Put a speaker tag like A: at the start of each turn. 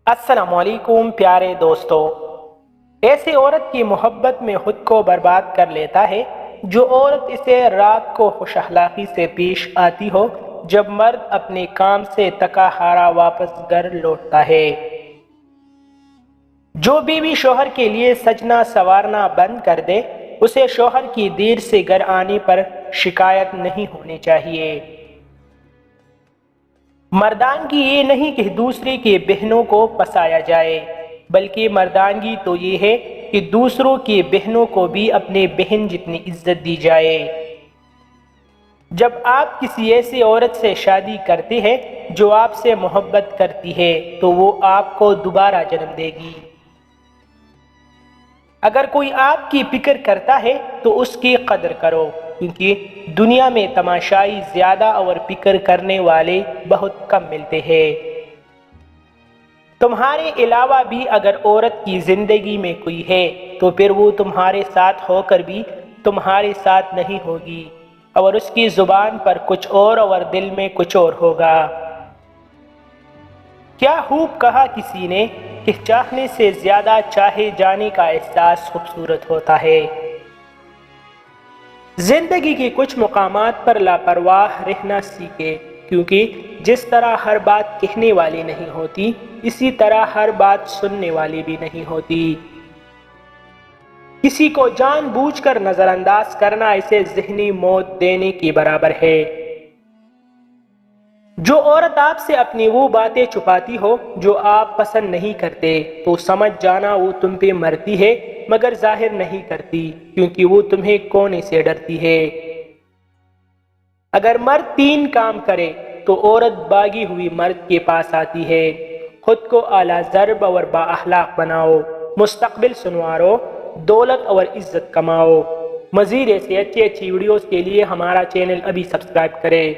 A: السلام علیکم پیارے دوستو۔ ایسی عورت کی محبت میں خود کو برباد کر لیتا ہے جو عورت اسے رات کو خوش اخلاقی سے پیش آتی ہو جب مرد اپنے کام سے تکا ہارا واپس گھر لوٹتا ہے۔ جو بیوی شوہر کے لیے سجنا سنوارنا بند کر دے اسے شوہر کی دیر سے گھر آنے پر شکایت نہیں ہونی چاہیے۔ مردانگی یہ نہیں کہ دوسرے کے بہنوں کو پسایا جائے، بلکہ مردانگی تو یہ ہے کہ دوسروں کی بہنوں کو بھی اپنے بہن جتنی عزت دی جائے۔ جب آپ کسی ایسی عورت سے شادی کرتے ہیں جو آپ سے محبت کرتی ہے تو وہ آپ کو دوبارہ جنم دے گی۔ اگر کوئی آپ کی فکر کرتا ہے تو اس کی قدر کرو، کیونکہ دنیا میں تماشائی زیادہ اور فکر کرنے والے بہت کم ملتے ہیں۔ تمہارے علاوہ بھی اگر عورت کی زندگی میں کوئی ہے تو پھر وہ تمہارے ساتھ ہو کر بھی تمہارے ساتھ نہیں ہوگی، اور اس کی زبان پر کچھ اور دل میں کچھ اور ہوگا۔ کیا خوب کہا کسی نے کہ چاہنے سے زیادہ چاہے جانے کا احساس خوبصورت ہوتا ہے۔ زندگی کے کچھ مقامات پر لاپرواہ رہنا سیکھے، کیونکہ جس طرح ہر بات کہنے والی نہیں ہوتی اسی طرح ہر بات سننے والی بھی نہیں ہوتی۔ کسی کو جان بوجھ کر نظر انداز کرنا اسے ذہنی موت دینے کے برابر ہے۔ جو عورت آپ سے اپنی وہ باتیں چھپاتی ہو جو آپ پسند نہیں کرتے تو سمجھ جانا وہ تم پہ مرتی ہے مگر ظاہر نہیں کرتی، کیونکہ وہ تمہیں کونے سے ڈرتی ہے۔ اگر مرد 3 کام کرے تو عورت باغی ہوئی مرد کے پاس آتی ہے۔ خود کو اعلیٰ ضرب اور با اخلاق بناؤ، مستقبل سنوارو، دولت اور عزت کماؤ۔ مزید ایسی اچھی ویڈیوز کے لیے ہمارا چینل ابھی سبسکرائب کرے۔